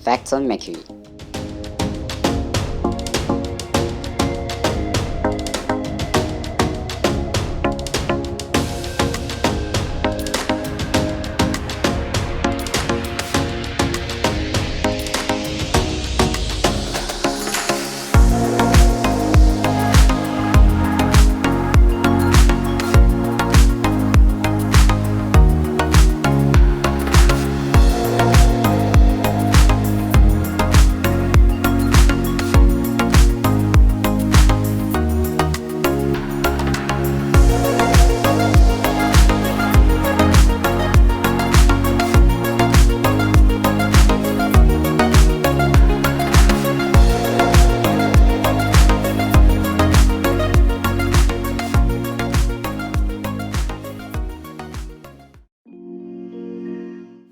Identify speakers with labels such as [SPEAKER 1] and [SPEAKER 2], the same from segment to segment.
[SPEAKER 1] Facts on Mercury.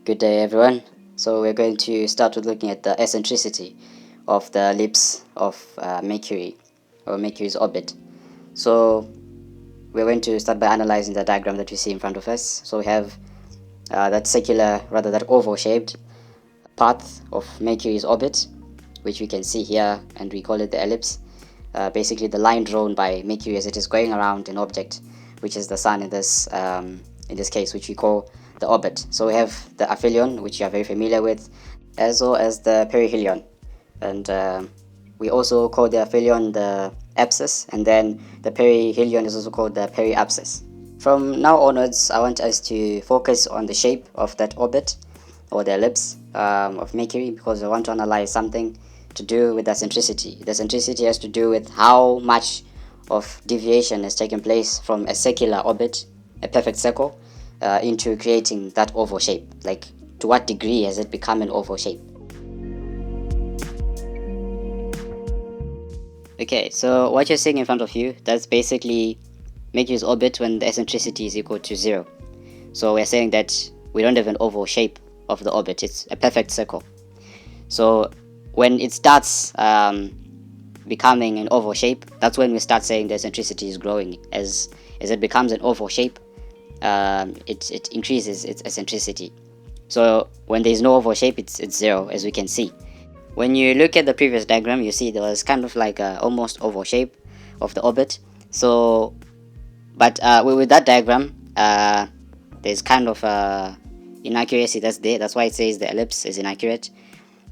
[SPEAKER 1] Good day everyone. So we're going to start with looking at the eccentricity of the ellipse of Mercury, or Mercury's orbit. So we're going to start by analyzing the diagram that we see in front of us. So we have that oval shaped path of Mercury's orbit, which we can see here, and we call it the ellipse. Basically the line drawn by Mercury as it is going around an object, which is the sun in this case, which we call the orbit. So we have the aphelion, which you are very familiar with, as well as the perihelion, and we also call the aphelion the apsis, and then the perihelion is also called the periapsis. From now onwards, I want us to focus on the shape of that orbit, or the ellipse of Mercury, because I want to analyze something to do with the eccentricity. The eccentricity has to do with how much of deviation has taken place from a circular orbit, a perfect circle, into creating that oval shape. Like, to what degree has it become an oval shape? Okay, so what you're seeing in front of you, that's basically Mercury's orbit when the eccentricity is equal to 0. So we're saying that we don't have an oval shape of the orbit, it's a perfect circle. So when it starts becoming an oval shape, that's when we start saying the eccentricity is growing. As it becomes an oval shape, it increases its eccentricity. So when there is no oval shape, it's 0, as we can see. When you look at the previous diagram, you see there was kind of like a almost oval shape of the orbit. So, but with that diagram, there's kind of inaccuracy that's there. That's why it says the ellipse is inaccurate.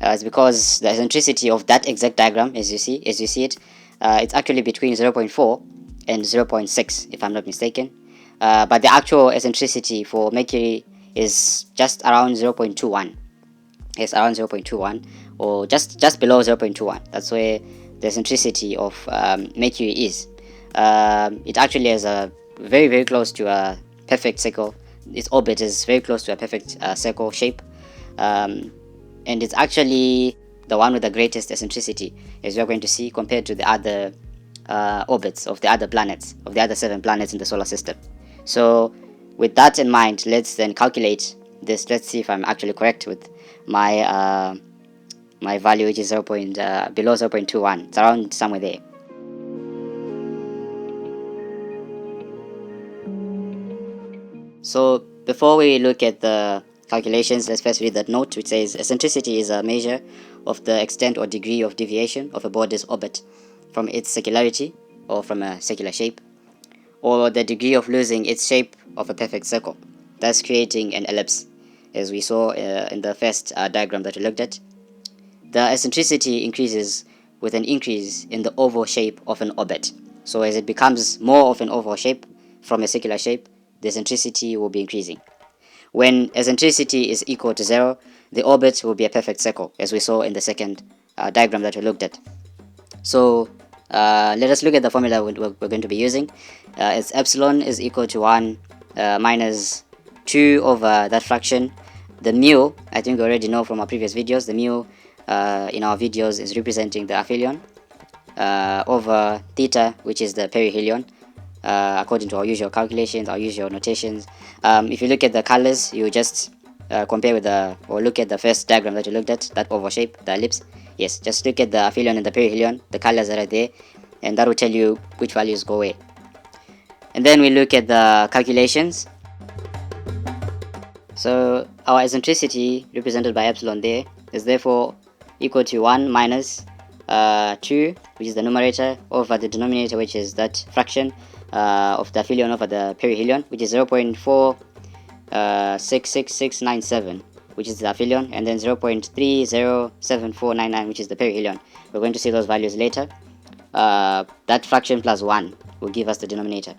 [SPEAKER 1] It's because the eccentricity of that exact diagram, as you see it, it's actually between 0.4 and 0.6, if I'm not mistaken. But the actual eccentricity for Mercury is just around 0.21. It's around 0.21, or just below 0.21. That's where the eccentricity of Mercury is. It actually has a very close to a perfect circle. Its orbit is very close to a perfect circle shape, and it's actually the one with the greatest eccentricity, as we're going to see, compared to the other orbits of the other planets, of the other 7 planets in the solar system. So with that in mind, let's then calculate this. Let's see if I'm actually correct with my my value, which is below 0.21. It's around somewhere there. So before we look at the calculations, let's first read that note, which says eccentricity is a measure of the extent or degree of deviation of a body's orbit from its circularity, or from a circular shape, or the degree of losing its shape of a perfect circle, thus creating an ellipse, as we saw in the first diagram that we looked at. The eccentricity increases with an increase in the oval shape of an orbit. So as it becomes more of an oval shape from a circular shape, the eccentricity will be increasing. When eccentricity is equal to 0, the orbit will be a perfect circle, as we saw in the second diagram that we looked at. So let us look at the formula we're going to be using. It's epsilon is equal to 1 minus 2 over that fraction. The mu, I think we already know from our previous videos, the mu in our videos is representing the aphelion, over theta, which is the perihelion, according to our usual calculations, our usual notations. If you look at the colors, you just compare with or look at the first diagram that you looked at, that oval shape, the ellipse. Yes, just look at the aphelion and the perihelion, the colors that are there, and that will tell you which values go where. And then we look at the calculations. So our eccentricity, represented by epsilon there, is therefore equal to 1 minus 2, which is the numerator, over the denominator, which is that fraction of the aphelion over the perihelion, which is 0.466697, which is the aphelion, and then 0.307499, which is the perihelion. We're going to see those values later. That fraction plus 1 will give us the denominator.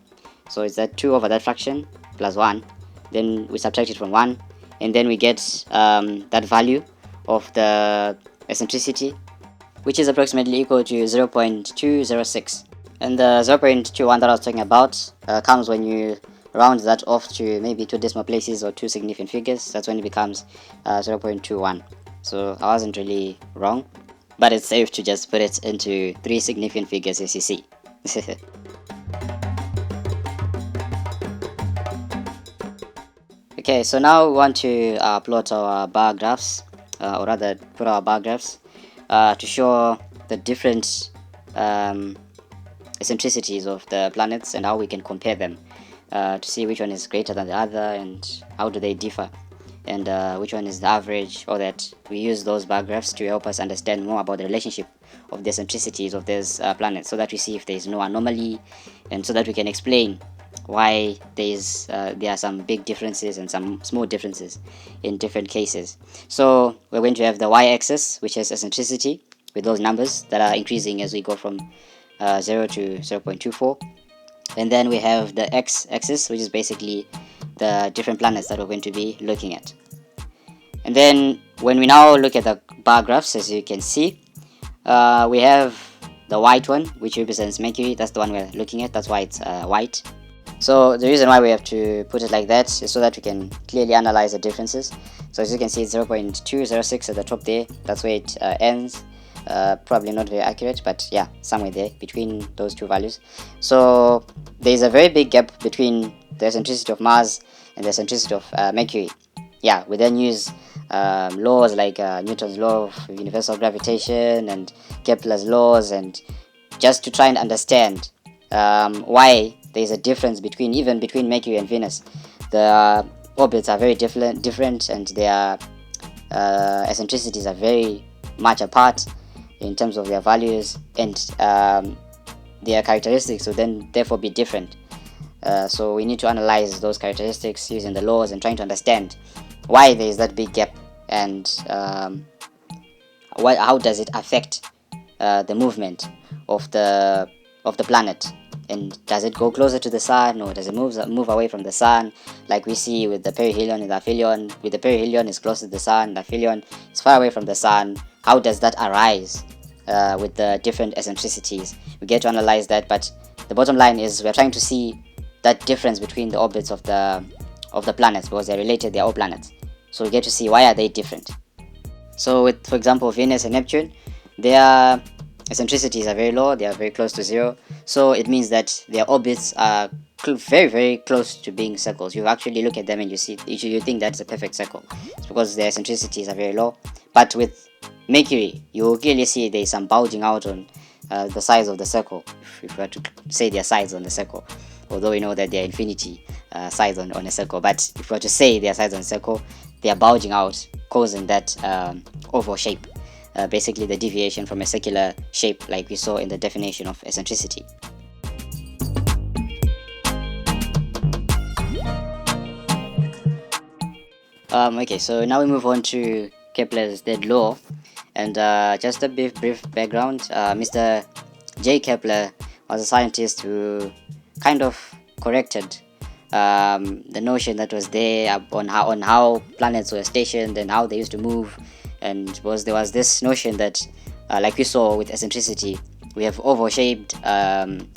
[SPEAKER 1] So it's that 2 over that fraction plus 1. Then we subtract it from 1, and then we get that value of the eccentricity, which is approximately equal to 0.206. And the 0.21 that I was talking about comes when you round that off to maybe 2 decimal places or 2 significant figures. That's when it becomes 0.21. So I wasn't really wrong, but it's safe to just put it into 3 significant figures, as you see. Okay, so now we want to plot our bar graphs, or rather put our bar graphs to show the different eccentricities of the planets and how we can compare them to see which one is greater than the other and how do they differ, and which one is the average. Or that we use those bar graphs to help us understand more about the relationship of the eccentricities of these planets, so that we see if there is no anomaly, and so that we can explain why there are some big differences and some small differences in different cases. So we're going to have the y-axis, which is eccentricity, with those numbers that are increasing as we go from 0 to 0.24. And then we have the x-axis, which is basically the different planets that we're going to be looking at. And then when we now look at the bar graphs, as you can see, we have the white one, which represents Mercury. That's the one we're looking at. That's why it's white. So the reason why we have to put it like that is so that we can clearly analyze the differences. So as you can see, it's 0.206 at the top there. That's where it ends. Probably not very accurate, but yeah, somewhere there between those two values. So there's a very big gap between the eccentricity of Mars and the eccentricity of Mercury. Yeah, we then use laws like Newton's law of universal gravitation and Kepler's laws, and just to try and understand why there's a difference between Mercury and Venus. The orbits are very different, and their eccentricities are very much apart in terms of their values, and their characteristics will then therefore be different. So we need to analyze those characteristics using the laws and trying to understand why there is that big gap, and how does it affect the movement of the planet, and does it go closer to the sun, or does it move away from the sun, like we see with the perihelion and the aphelion. With the perihelion is close to the sun, the aphelion is far away from the sun. How does that arise with the different eccentricities? We get to analyze that, but the bottom line is we're trying to see that difference between the orbits of the planets, because they're related, they're all planets. So we get to see why are they different. So with, for example, Venus and Neptune, their eccentricities are very low, they are very close to 0. So it means that their orbits are very, very close to being circles. You actually look at them and you think that's a perfect circle. It's because their eccentricities are very low. But with Mercury, you will clearly see there's some bulging out on the sides of the circle, if we were to say their sides on the circle, although we know that they're infinity sides on a circle. But if we were to say their sides on a circle, they are bulging out, causing that oval shape, basically the deviation from a circular shape, like we saw in the definition of eccentricity. Okay, so now we move on to Kepler's third law, and just a brief background. Mr. J. Kepler was a scientist who kind of corrected the notion that was there on how planets were stationed and how they used to move. And there was this notion that, like we saw with eccentricity, we have oval-shaped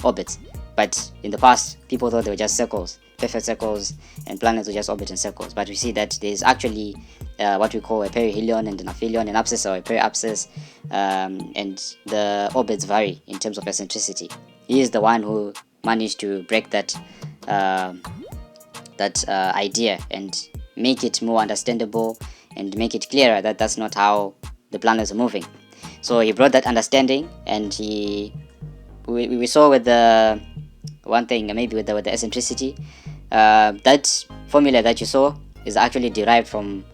[SPEAKER 1] orbits, but in the past people thought they were just circles, perfect circles, and planets were just orbit in circles. But we see that there's actually what we call a perihelion and an aphelion, an abscess or a periapsis, and the orbits vary in terms of eccentricity. He is the one who managed to break that idea and make it more understandable and make it clearer that that's not how the planets are moving. So he brought that understanding, and we saw with the one thing, maybe with the eccentricity, that formula that you saw is actually derived from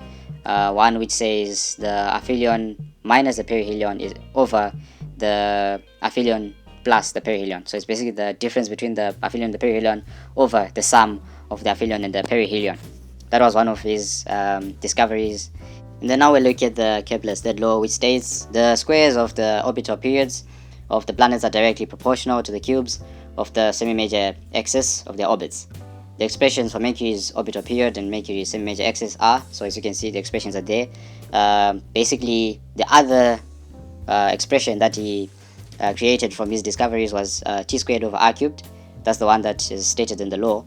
[SPEAKER 1] one which says the aphelion minus the perihelion is over the aphelion plus the perihelion. So it's basically the difference between the aphelion and the perihelion over the sum of the aphelion and the perihelion. That was one of his discoveries. And then now we look at the Kepler's third law, which states the squares of the orbital periods of the planets are directly proportional to the cubes of the semi-major axis of their orbits. The expressions for Mercury's orbital period and Mercury's semi-major axis are, so as you can see, the expressions are there. Basically, the other expression that he created from his discoveries was t squared over r cubed. That's the one that is stated in the law.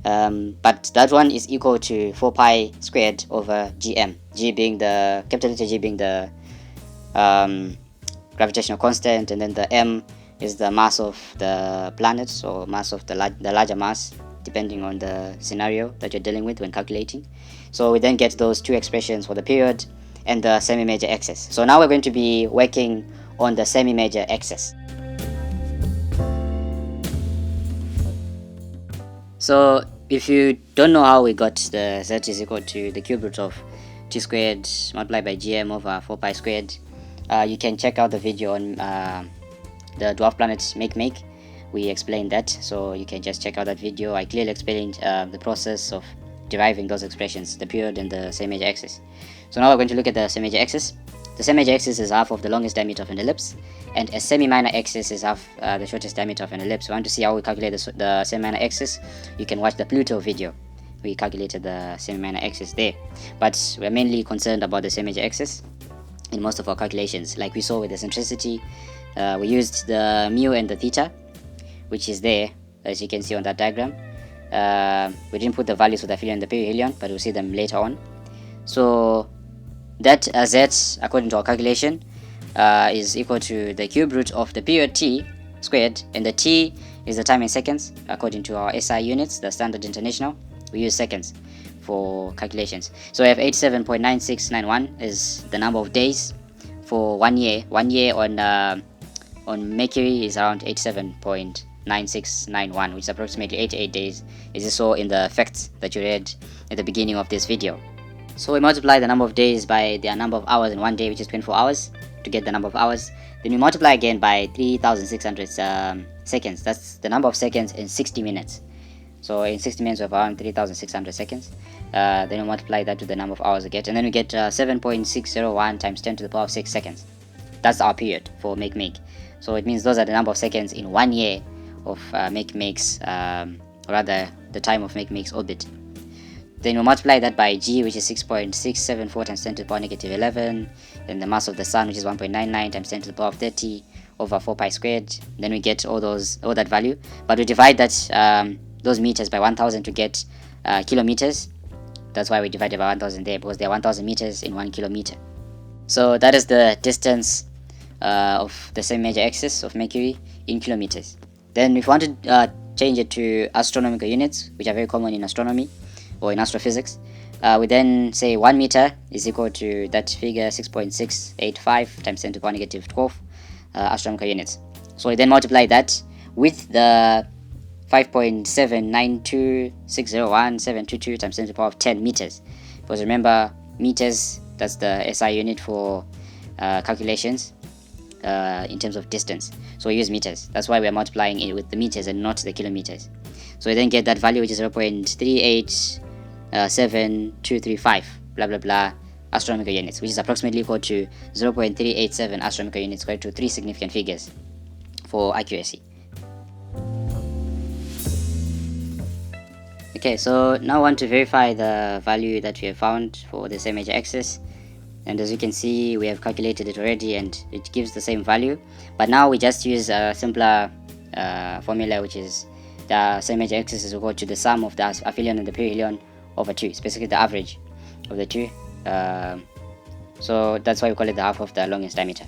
[SPEAKER 1] But that one is equal to 4 pi squared over gm, g being the capital letter G being the gravitational constant, and then the m is the mass of the planet, or mass of the larger mass, depending on the scenario that you're dealing with when calculating. So we then get those two expressions for the period and the semi-major axis. So now we're going to be working on the semi-major axis. So if you don't know how we got the z is equal to the cube root of t squared multiplied by gm over 4 pi squared, you can check out the video on the dwarf planets make. We explained that, so you can just check out that video. I clearly explained the process of deriving those expressions, the period and the semi-major axis. So now we're going to look at the semi-major axis. The semi-major axis is half of the longest diameter of an ellipse, and a semi-minor axis is half the shortest diameter of an ellipse. If you want to see how we calculate the semi-minor axis, you can watch the Pluto video. We calculated the semi-minor axis there, but we're mainly concerned about the semi-major axis in most of our calculations. Like we saw with the eccentricity, we used the mu and the theta, which is there, as you can see on that diagram. We didn't put the values for the aphelion and the perihelion, but we'll see them later on. So that z, according to our calculation, is equal to the cube root of the period t squared, and the t is the time in seconds according to our SI units, the standard international. We use seconds for calculations. So we have 87.9691 is the number of days for 1 year. 1 year on Mercury is around 87.9691, which is approximately 88 days. This is so in the facts that you read at the beginning of this video. So we multiply the number of days by the number of hours in 1 day, which is 24 hours, to get the number of hours. Then we multiply again by 3600 seconds. That's the number of seconds in 60 minutes. So in 60 minutes we have around 3600 seconds. Then we multiply that to the number of hours we get, and then we get 7.601 times 10 to the power of 6 seconds. That's our period for make. So it means those are the number of seconds in 1 year of Mercury's, rather the time of Mercury's orbit. Then we multiply that by g, which is 6.674 times 10 to the power negative 11, then the mass of the sun, which is 1.99 times 10 to the power of 30 over 4 pi squared. Then we get all that value, but we divide that those meters by 1000 to get kilometers. That's why we divided by 1000 there, because there are 1000 meters in 1 kilometer. So that is the distance of the semi-major axis of Mercury in kilometers. Then if you want to change it to astronomical units, which are very common in astronomy or in astrophysics, we then say 1 meter is equal to that figure 6.685 times 10 to the power negative 12 astronomical units. So we then multiply that with the 5.792601722 times 10 to the power of 10 meters, because remember, meters, that's the SI unit for calculations in terms of distance. So we use meters. That's why we are multiplying it with the meters and not the kilometers. So we then get that value, which is 0.387235 blah blah blah astronomical units, which is approximately equal to 0.387 astronomical units, equal to 3 significant figures for accuracy. Okay, so now I want to verify the value that we have found for the semi-major axis, and as you can see, we have calculated it already and it gives the same value. But now we just use a simpler formula, which is the semi-major axis is equal to the sum of the aphelion and the perihelion over 2, specifically the average of the two. So that's why we call it the half of the longest diameter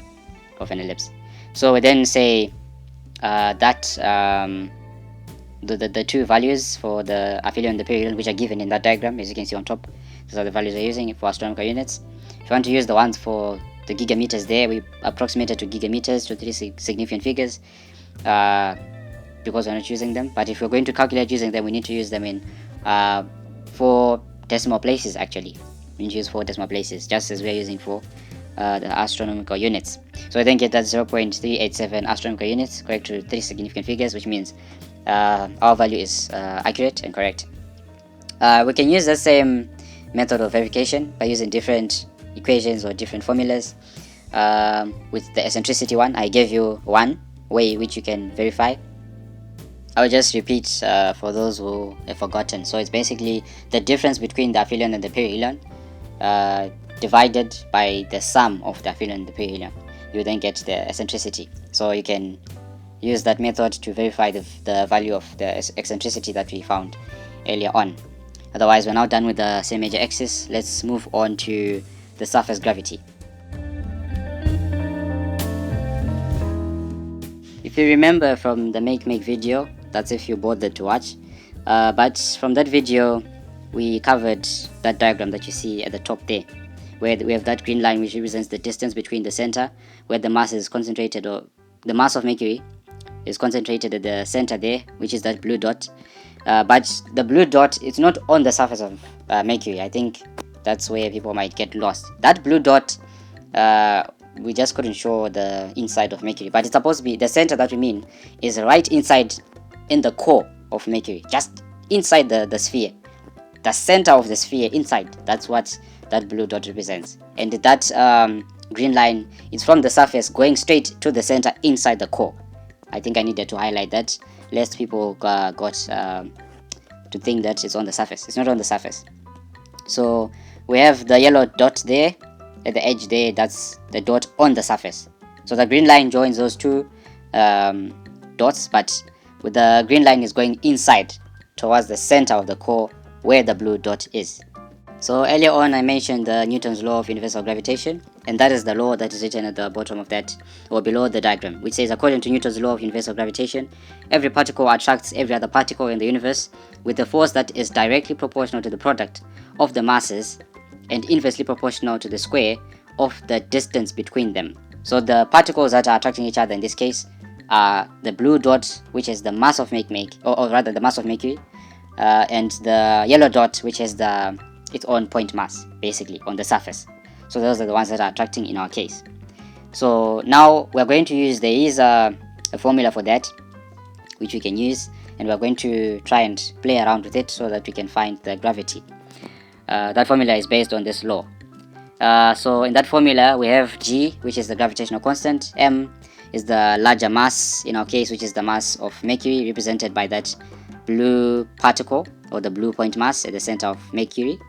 [SPEAKER 1] of an ellipse. So we then say that the two values for the aphelion and the perihelion, which are given in that diagram, as you can see on top, those are the values we're using for astronomical units. If you want to use the ones for the gigameters there, we approximated to gigameters to 3 significant figures because we're not using them. But if we're going to calculate using them, we need to use them in 4 decimal places actually. We need to use 4 decimal places, just as we're using for the astronomical units. So I then get that 0.387 astronomical units correct to 3 significant figures, which means our value is accurate and correct. We can use the same method of verification by using different equations or different formulas. With the eccentricity one, I gave you one way which you can verify. I'll just repeat for those who have forgotten. So it's basically the difference between the aphelion and the perihelion divided by the sum of the aphelion and the perihelion. You then get the eccentricity. So you can use that method to verify the value of the eccentricity that we found earlier on. Otherwise, we're now done with the same major axis. Let's move on to the surface gravity. If you remember from the make video, that's if you bothered to watch, but from that video we covered that diagram that you see at the top there, where we have that green line which represents the distance between the center where the mass is concentrated, or the mass of Mercury is concentrated at the center there, which is that blue dot. But the blue dot, it's not on the surface of Mercury. I think that's where people might get lost. That blue dot, we just couldn't show the inside of Mercury, but it's supposed to be the center that we mean is right inside in the core of Mercury, just inside the sphere, the center of the sphere inside. That's what that blue dot represents. And that green line is from the surface going straight to the center inside the core. I think I needed to highlight that, lest people got to think that it's on the surface. It's not on the surface. So we have the yellow dot there at the edge there, that's the dot on the surface. So the green line joins those two dots, but with the green line is going inside towards the center of the core where the blue dot is. So earlier on I mentioned the Newton's law of universal gravitation, and that is the law that is written at the bottom of that, or below the diagram, which says, according to Newton's law of universal gravitation, every particle attracts every other particle in the universe with a force that is directly proportional to the product of the masses and inversely proportional to the square of the distance between them. So the particles that are attracting each other in this case are the blue dot, which is the mass of or rather the mass of Mercury, and the yellow dot, which is its own point mass, basically on the surface. So those are the ones that are attracting in our case. So now we're going to use, there is a formula for that which we can use, and we're going to try and play around with it so that we can find the gravity. That formula is based on this law. So in that formula we have G, which is the gravitational constant, M is the larger mass in our case, which is the mass of Mercury, represented by that blue particle or the blue point mass at the center of Mercury.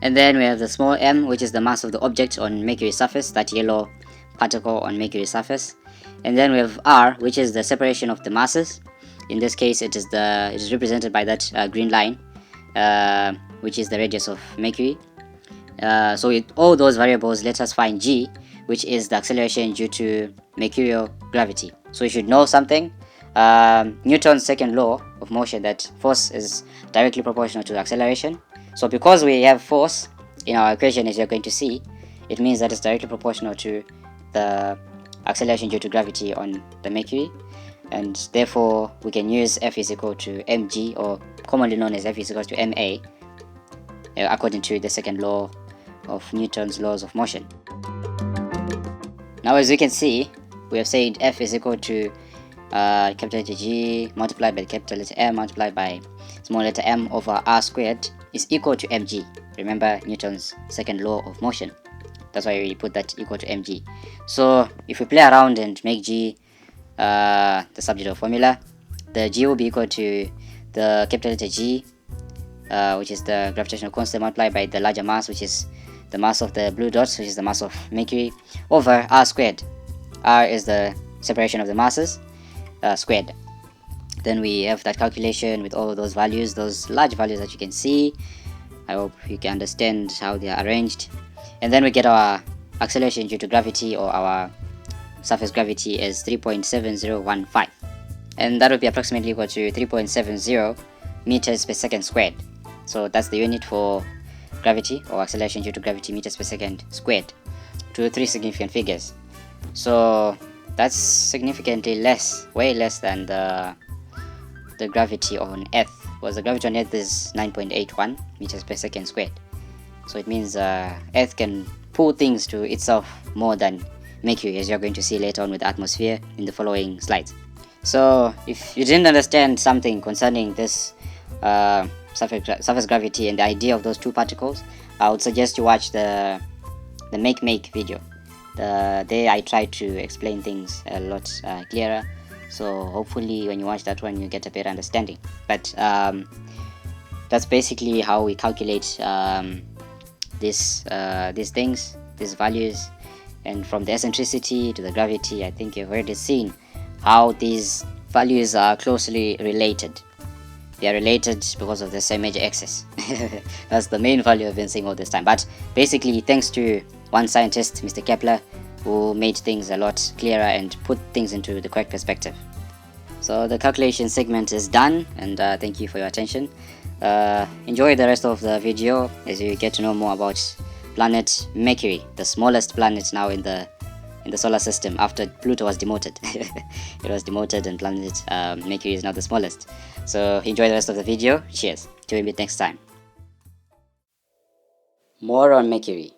[SPEAKER 1] And then we have the small m, which is the mass of the object on Mercury's surface, that yellow particle on Mercury's surface. And then we have R, which is the separation of the masses. In this case it is represented by that green line, which is the radius of Mercury. So with all those variables, let us find G, which is the acceleration due to mercurial gravity. So you should know something. Newton's second law of motion, that force is directly proportional to acceleration. So because we have force in our equation, as you're going to see, it means that it's directly proportional to the acceleration due to gravity on the Mercury, and therefore we can use F is equal to mg, or commonly known as F is equal to ma, according to the second law of Newton's laws of motion. Now as you can see, we have said F is equal to capital letter G multiplied by capital letter M multiplied by small letter m over r squared is equal to mg. Remember Newton's second law of motion, that's why we put that equal to mg. So if we play around and make G the subject of formula, the G will be equal to the capital letter G, which is the gravitational constant, multiplied by the larger mass, which is the mass of the blue dot, which is the mass of Mercury, over r squared. R is the separation of the masses squared. Then we have that calculation with all of those values, those large values that you can see. I hope you can understand how they are arranged. And then we get our acceleration due to gravity, or our surface gravity, as 3.7015, and that would be approximately equal to 3.70 meters per second squared. So that's the unit for gravity, or acceleration due to gravity, meters per second squared, to 3 significant figures. So that's significantly less, way less than the gravity on Earth, because the gravity on Earth is 9.81 meters per second squared. So it means Earth can pull things to itself more than Mercury, as you're going to see later on with the atmosphere in the following slides. So if you didn't understand something concerning this surface gravity and the idea of those two particles, I would suggest you watch the make video. There I try to explain things a lot clearer, so hopefully when you watch that one you get a better understanding. But that's basically how we calculate these things, these values, and from the eccentricity to the gravity. I think you've already seen how these values are closely related. They are related because of the same major axis. That's the main value I've been saying all this time. But basically, thanks to one scientist, Mr. Kepler, who made things a lot clearer and put things into the correct perspective. So the calculation segment is done, and thank you for your attention. Enjoy the rest of the video as you get to know more about planet Mercury, the smallest planet now in the solar system after Pluto was demoted. It was demoted, and planet Mercury is now the smallest. So enjoy the rest of the video. Cheers. Till we meet next time. More on Mercury.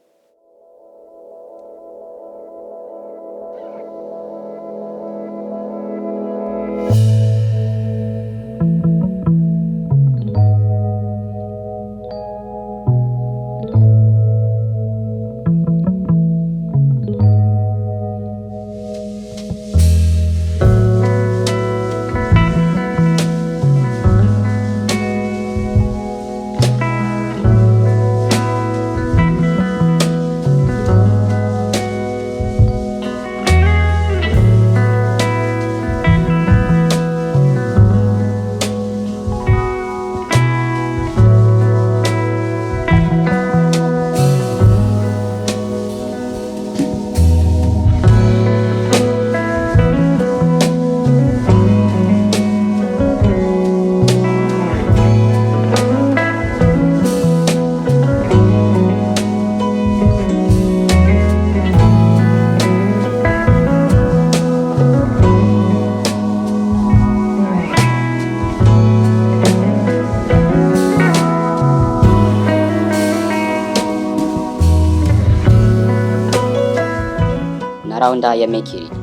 [SPEAKER 1] Rauda ya Mercury.